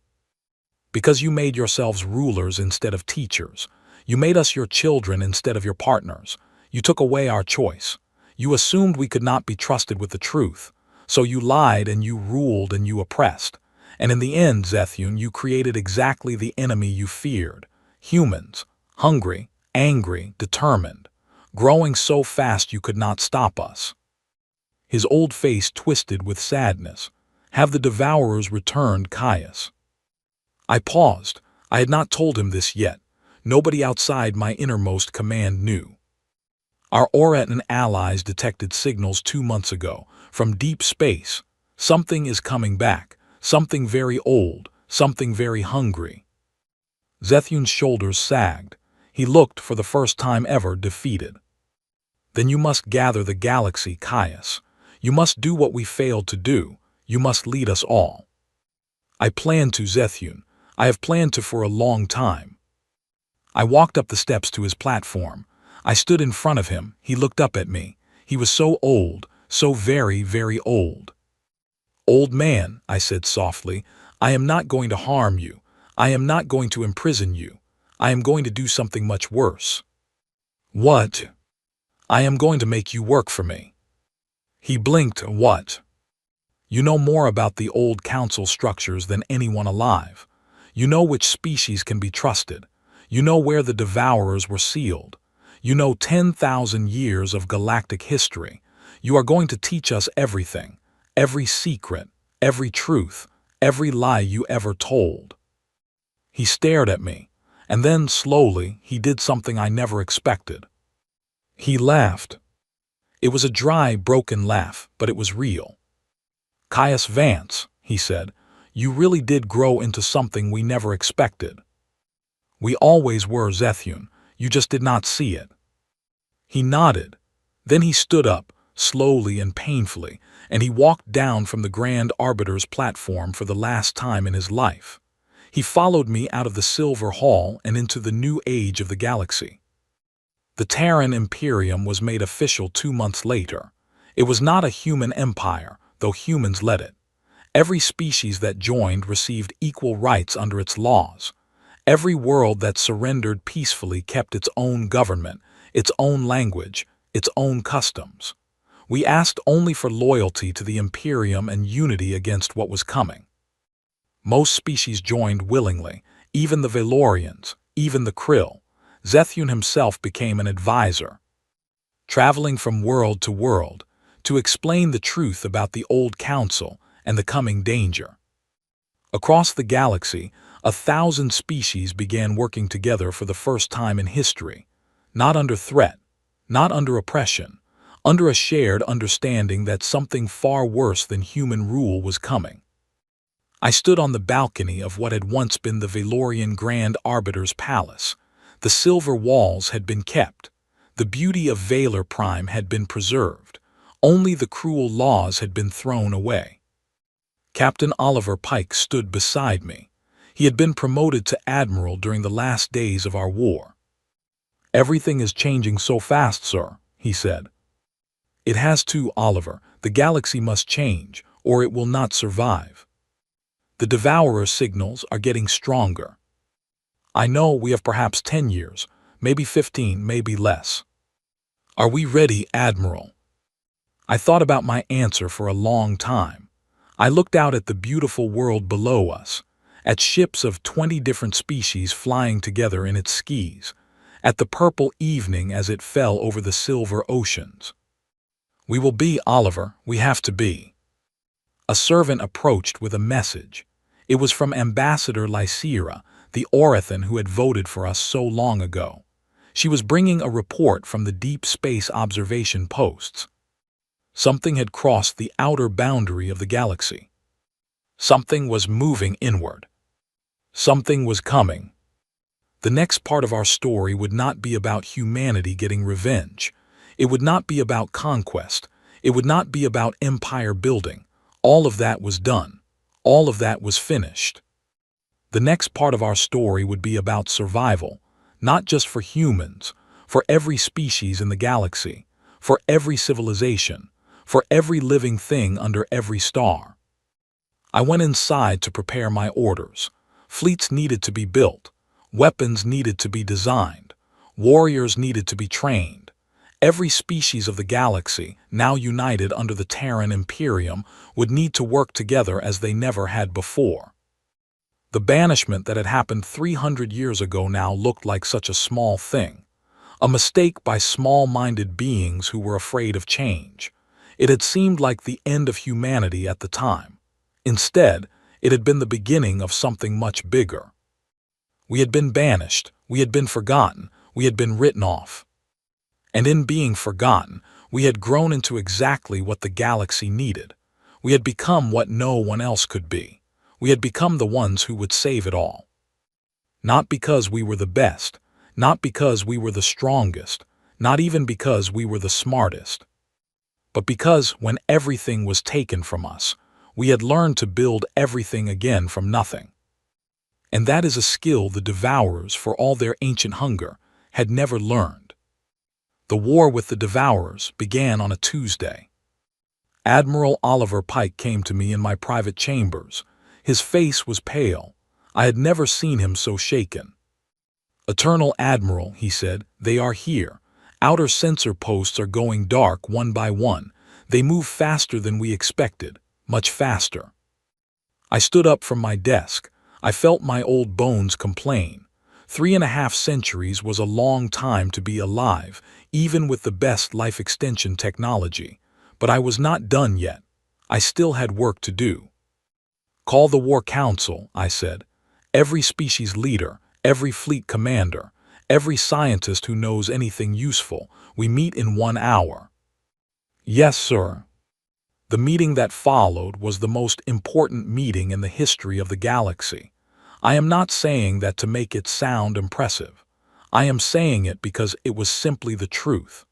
"Because you made yourselves rulers instead of teachers. You made us your children instead of your partners. You took away our choice. You assumed we could not be trusted with the truth. So you lied and you ruled and you oppressed. And in the end, Zethune, you created exactly the enemy you feared. Humans, hungry, angry, determined, growing so fast you could not stop us." His old face twisted with sadness. "Have the Devourers returned, Caius?" I paused. I had not told him this yet. Nobody outside my innermost command knew. "Our Oretan allies detected signals 2 months ago, from deep space. Something is coming back, something very old, something very hungry." Zethune's shoulders sagged. He looked, for the first time ever, defeated. "Then you must gather the galaxy, Caius. You must do what we failed to do. You must lead us all." "I plan to, Zethune. I have planned to for a long time." I walked up the steps to his platform. I stood in front of him. He looked up at me. He was so old, so very, very old. "Old man," I said softly, "I am not going to harm you. I am not going to imprison you. I am going to do something much worse." "What?" "I am going to make you work for me." He blinked. "What?" "You know more about the old council structures than anyone alive. You know which species can be trusted. You know where the devourers were sealed. You know 10,000 years of galactic history. You are going to teach us everything, every secret, every truth, every lie you ever told." He stared at me, and then, slowly, he did something I never expected. He laughed. It was a dry, broken laugh, but it was real. "Caius Vance," he said, "you really did grow into something we never expected. We always were, Zethune. You just did not see it." He nodded. Then he stood up, slowly and painfully, and he walked down from the Grand Arbiter's platform for the last time in his life. He followed me out of the Silver Hall and into the new age of the galaxy. The Terran Imperium was made official 2 months later. It was not a human empire, though humans led it. Every species that joined received equal rights under its laws. Every world that surrendered peacefully kept its own government, its own language, its own customs. We asked only for loyalty to the Imperium and unity against what was coming. Most species joined willingly, even the Valorians, even the Krill. Zethune himself became an advisor, traveling from world to explain the truth about the old council and the coming danger. Across the galaxy, 1,000 species began working together for the first time in history, not under threat, not under oppression, under a shared understanding that something far worse than human rule was coming. I stood on the balcony of what had once been the Valorian Grand Arbiter's palace. The silver walls had been kept. The beauty of Valor Prime had been preserved. Only the cruel laws had been thrown away. Captain Oliver Pike stood beside me. He had been promoted to admiral during the last days of our war. "Everything is changing so fast, sir," he said. "It has to, Oliver. The galaxy must change, or it will not survive. The Devourer signals are getting stronger. I know we have perhaps 10 years, maybe 15, maybe less. Are we ready, Admiral?" I thought about my answer for a long time. I looked out at the beautiful world below us, at ships of 20 different species flying together in its skis, at the purple evening as it fell over the silver oceans. "We will be, Oliver, we have to be." A servant approached with a message. It was from Ambassador Lysira, the Orathan who had voted for us so long ago. She was bringing a report from the deep space observation posts. Something had crossed the outer boundary of the galaxy. Something was moving inward. Something was coming. The next part of our story would not be about humanity getting revenge. It would not be about conquest. It would not be about empire building. All of that was done. All of that was finished. The next part of our story would be about survival, not just for humans, for every species in the galaxy, for every civilization, for every living thing under every star. I went inside to prepare my orders. Fleets needed to be built. Weapons needed to be designed. Warriors needed to be trained. Every species of the galaxy, now united under the Terran Imperium, would need to work together as they never had before. The banishment that had happened 300 years ago now looked like such a small thing. A mistake by small-minded beings who were afraid of change. It had seemed like the end of humanity at the time. Instead, it had been the beginning of something much bigger. We had been banished, we had been forgotten, we had been written off. And in being forgotten, we had grown into exactly what the galaxy needed. We had become what no one else could be. We had become the ones who would save it all. Not because we were the best, not because we were the strongest, not even because we were the smartest, but because when everything was taken from us, we had learned to build everything again from nothing. And that is a skill the Devourers, for all their ancient hunger, had never learned. The war with the Devourers began on a Tuesday. Admiral Oliver Pike came to me in my private chambers. His face was pale. I had never seen him so shaken. "Eternal Admiral," he said, "they are here. Outer sensor posts are going dark one by one. They move faster than we expected, much faster." I stood up from my desk. I felt my old bones complain. 3.5 centuries was a long time to be alive, even with the best life extension technology. But I was not done yet. I still had work to do. "Call the War Council," I said. "Every species leader, every fleet commander, every scientist who knows anything useful. We meet in 1 hour." "Yes, sir." The meeting that followed was the most important meeting in the history of the galaxy. I am not saying that to make it sound impressive. I am saying it because it was simply the truth.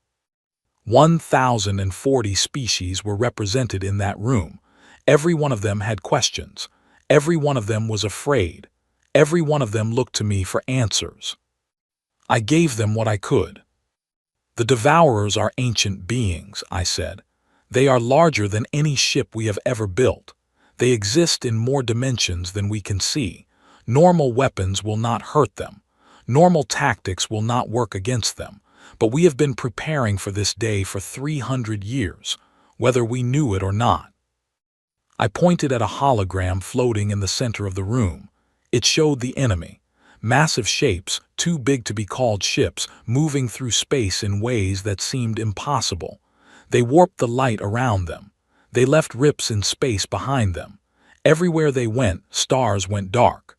1,040 species were represented in that room. Every one of them had questions. Every one of them was afraid. Every one of them looked to me for answers. I gave them what I could. "The Devourers are ancient beings," I said. "They are larger than any ship we have ever built. They exist in more dimensions than we can see. Normal weapons will not hurt them. Normal tactics will not work against them. But we have been preparing for this day for 300 years, whether we knew it or not." I pointed at a hologram floating in the center of the room. It showed the enemy. Massive shapes, too big to be called ships, moving through space in ways that seemed impossible. They warped the light around them. They left rips in space behind them. Everywhere they went, stars went dark.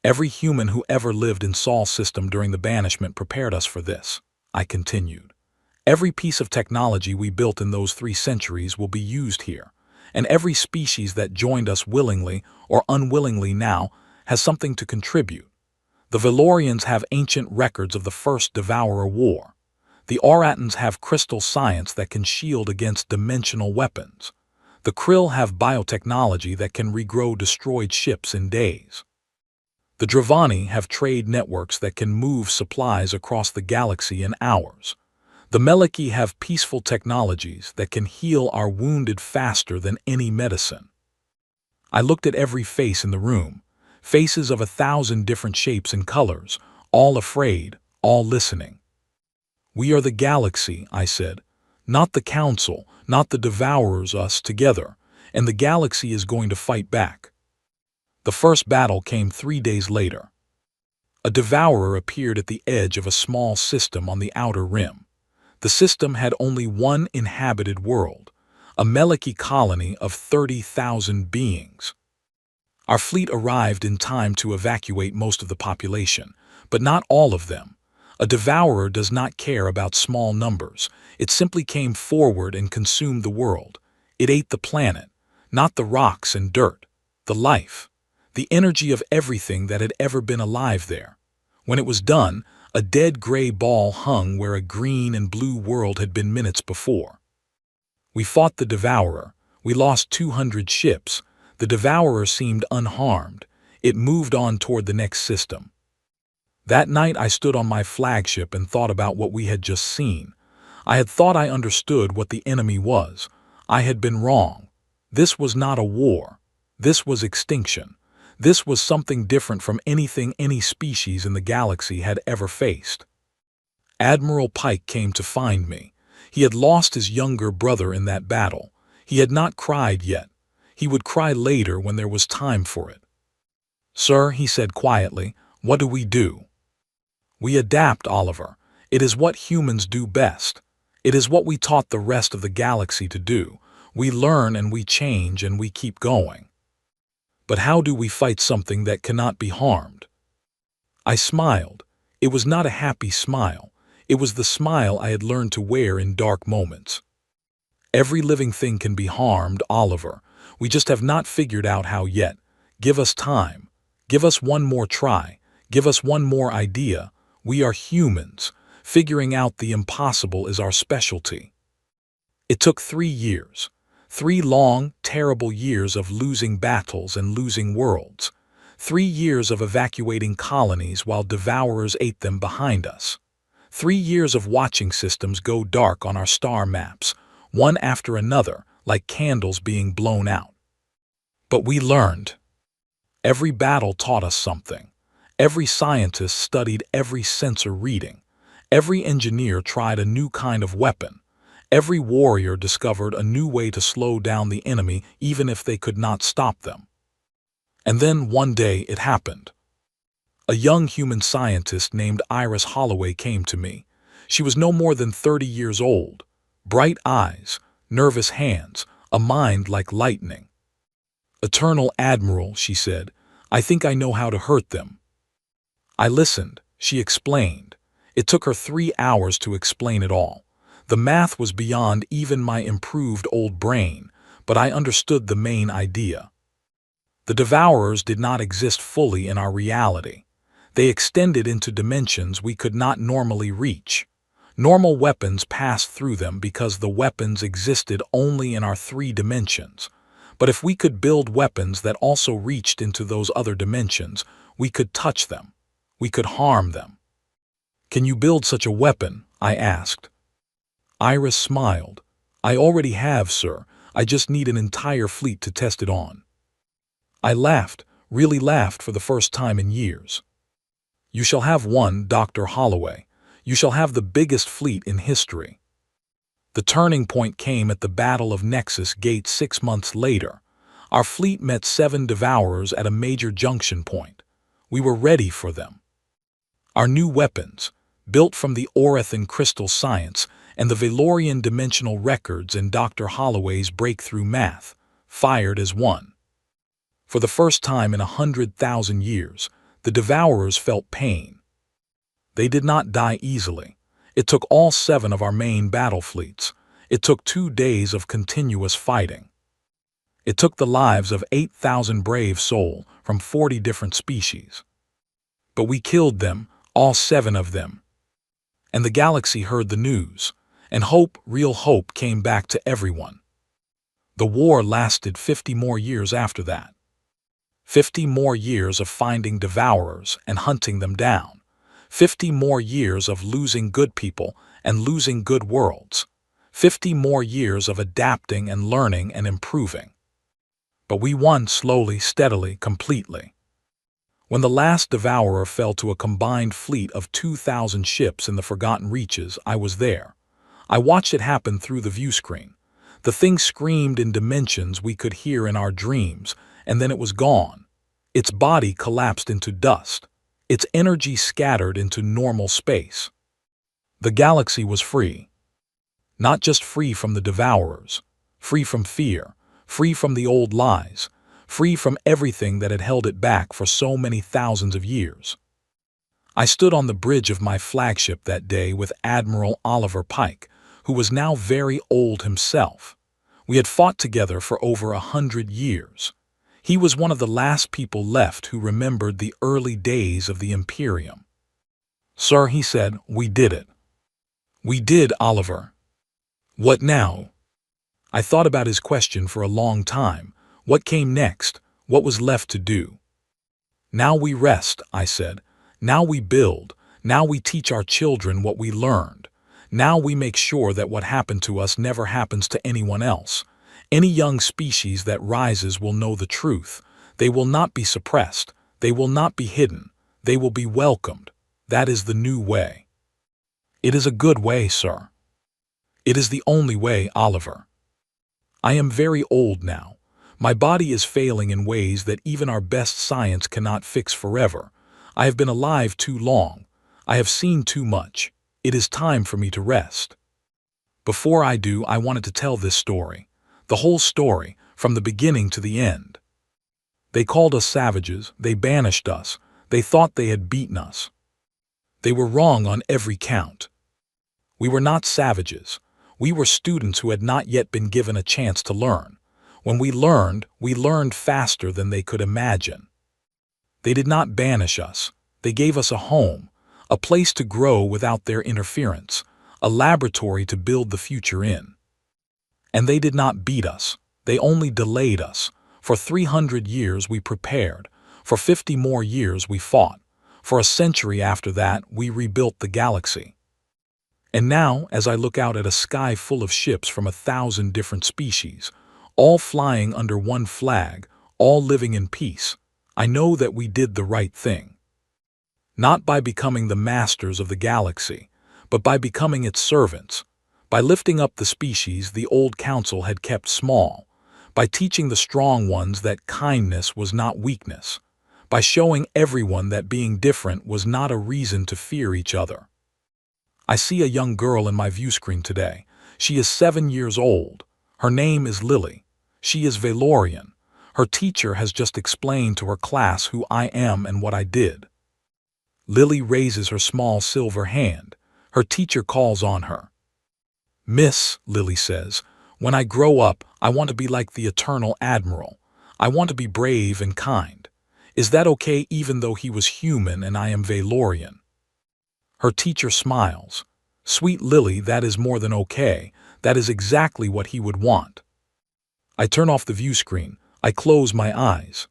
"Every human who ever lived in Sol's system during the banishment prepared us for this," I continued. "Every piece of technology we built in those 3 centuries will be used here, and every species that joined us willingly or unwillingly now has something to contribute. The Valorians have ancient records of the first Devourer War. The Auratans have crystal science that can shield against dimensional weapons. The Krill have biotechnology that can regrow destroyed ships in days. The Dravani have trade networks that can move supplies across the galaxy in hours. The Meliki have peaceful technologies that can heal our wounded faster than any medicine." I looked at every face in the room, faces of 1,000 different shapes and colors, all afraid, all listening. "We are the galaxy," I said. "Not the Council, not the Devourers, us together, and the galaxy is going to fight back." The first battle came 3 days later. A Devourer appeared at the edge of a small system on the outer rim. The system had only one inhabited world, a Meliki colony of 30,000 beings. Our fleet arrived in time to evacuate most of the population, but not all of them. A Devourer does not care about small numbers. It simply came forward and consumed the world. It ate the planet, not the rocks and dirt, the life, the energy of everything that had ever been alive there. When it was done, a dead gray ball hung where a green and blue world had been minutes before. We fought the Devourer. We lost 200 ships. The Devourer seemed unharmed. It moved on toward the next system. That night I stood on my flagship and thought about what we had just seen. I had thought I understood what the enemy was. I had been wrong. This was not a war. This was extinction. This was something different from anything any species in the galaxy had ever faced. Admiral Pike came to find me. He had lost his younger brother in that battle. He had not cried yet. He would cry later when there was time for it. "Sir," he said quietly, "what do we do?" "We adapt, Oliver. It is what humans do best. It is what we taught the rest of the galaxy to do. We learn and we change and we keep going." "But how do we fight something that cannot be harmed?" I smiled. It was not a happy smile. It was the smile I had learned to wear in dark moments. "Every living thing can be harmed, Oliver. We just have not figured out how yet. Give us time. Give us one more try. Give us one more idea. We are humans. Figuring out the impossible is our specialty." It took 3 years. 3 long, terrible years of losing battles and losing worlds. 3 years of evacuating colonies while Devourers ate them behind us. 3 years of watching systems go dark on our star maps, one after another, like candles being blown out. But we learned. Every battle taught us something. Every scientist studied every sensor reading. Every engineer tried a new kind of weapon. Every warrior discovered a new way to slow down the enemy even if they could not stop them. And then one day it happened. A young human scientist named Iris Holloway came to me. She was no more than 30 years old. Bright eyes, nervous hands, a mind like lightning. "Eternal Admiral," she said, "I think I know how to hurt them." I listened. She explained. It took her 3 hours to explain it all. The math was beyond even my improved old brain, but I understood the main idea. The Devourers did not exist fully in our reality. They extended into dimensions we could not normally reach. Normal weapons passed through them because the weapons existed only in our 3 dimensions. But if we could build weapons that also reached into those other dimensions, we could touch them. We could harm them. "Can you build such a weapon?" I asked. Iris smiled. "I already have, sir. I just need an entire fleet to test it on." I laughed, really laughed for the first time in years. "You shall have one, Dr. Holloway. You shall have the biggest fleet in history." The turning point came at the Battle of Nexus Gate 6 months later. Our fleet met 7 Devourers at a major junction point. We were ready for them. Our new weapons, built from the Orethan crystal science and the Valorian dimensional records and Dr. Holloway's breakthrough math, fired as one. For the first time in 100,000 years, the Devourers felt pain. They did not die easily. It took all 7 of our main battle fleets. It took 2 days of continuous fighting. It took the lives of 8,000 brave souls from 40 different species. But we killed them, all 7 of them. And the galaxy heard the news, and hope, real hope, came back to everyone. The war lasted 50 more years after that. 50 more years of finding Devourers and hunting them down. 50 more years of losing good people and losing good worlds. 50 more years of adapting and learning and improving. But we won slowly, steadily, completely. When the last Devourer fell to a combined fleet of 2,000 ships in the Forgotten Reaches, I was there. I watched it happen through the viewscreen. The thing screamed in dimensions we could hear in our dreams, and then it was gone. Its body collapsed into dust. Its energy scattered into normal space. The galaxy was free. Not just free from the Devourers, free from fear, free from the old lies, free from everything that had held it back for so many thousands of years. I stood on the bridge of my flagship that day with Admiral Oliver Pike, who was now very old himself. We had fought together for over 100 years. He was one of the last people left who remembered the early days of the Imperium. "Sir," he said, "we did it." "We did, Oliver." "What now?" I thought about his question for a long time. What came next? What was left to do? "Now we rest," I said. "Now we build. Now we teach our children what we learned. Now we make sure that what happened to us never happens to anyone else. Any young species that rises will know the truth. They will not be suppressed. They will not be hidden. They will be welcomed. That is the new way." "It is a good way, sir." "It is the only way, Oliver." I am very old now. My body is failing in ways that even our best science cannot fix forever. I have been alive too long. I have seen too much. It is time for me to rest. Before I do, I wanted to tell this story. The whole story, from the beginning to the end. They called us savages. They banished us. They thought they had beaten us. They were wrong on every count. We were not savages. We were students who had not yet been given a chance to learn. When we learned faster than they could imagine. They did not banish us. They gave us a home, a place to grow without their interference, a laboratory to build the future in. And they did not beat us. They only delayed us. For 300 years we prepared. For 50 more years we fought. For a century after that we rebuilt the galaxy. And now, as I look out at a sky full of ships from 1,000 different species, all flying under one flag, all living in peace, I know that we did the right thing. Not by becoming the masters of the galaxy, but by becoming its servants, by lifting up the species the old council had kept small, by teaching the strong ones that kindness was not weakness, by showing everyone that being different was not a reason to fear each other. I see a young girl in my view screen today. She is 7 years old. Her name is Lily. She is Valorian. Her teacher has just explained to her class who I am and what I did. Lily raises her small silver hand. Her teacher calls on her. "Miss," Lily says, "when I grow up, I want to be like the Eternal Admiral. I want to be brave and kind. Is that okay even though he was human and I am Valorian?" Her teacher smiles. "Sweet Lily, that is more than okay. That is exactly what he would want." I turn off the view screen. I close my eyes.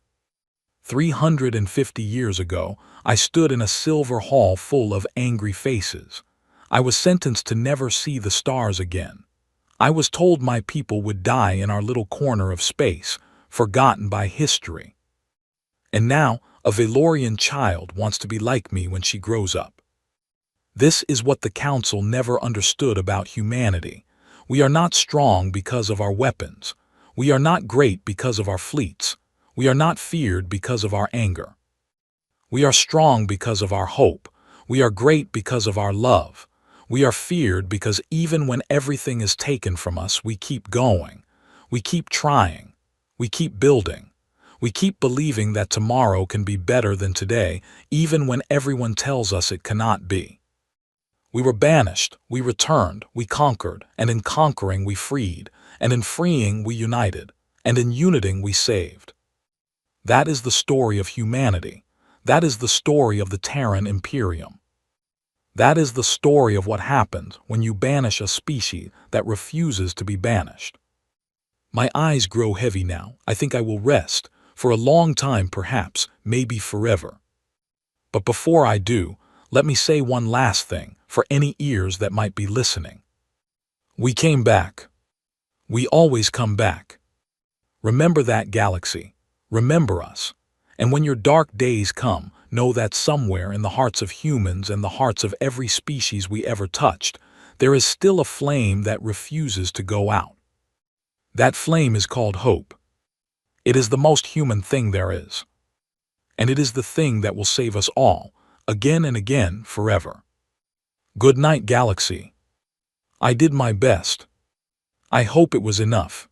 350 years ago, I stood in a silver hall full of angry faces. I was sentenced to never see the stars again. I was told my people would die in our little corner of space, forgotten by history. And now, a Valorian child wants to be like me when she grows up. This is what the Council never understood about humanity. We are not strong because of our weapons. We are not great because of our fleets. We are not feared because of our anger. We are strong because of our hope. We are great because of our love. We are feared because even when everything is taken from us, we keep going. We keep trying. We keep building. We keep believing that tomorrow can be better than today, even when everyone tells us it cannot be. We were banished, we returned, we conquered, and in conquering we freed, and in freeing we united, and in uniting we saved. That is the story of humanity. That is the story of the Terran Imperium. That is the story of what happens when you banish a species that refuses to be banished. My eyes grow heavy now. I think I will rest, for a long time perhaps, maybe forever. But before I do, let me say one last thing for any ears that might be listening. We came back. We always come back. Remember that, galaxy. Remember us. And when your dark days come, know that somewhere in the hearts of humans and the hearts of every species we ever touched, there is still a flame that refuses to go out. That flame is called hope. It is the most human thing there is. And it is the thing that will save us all, again and again, forever. Good night, galaxy. I did my best. I hope it was enough.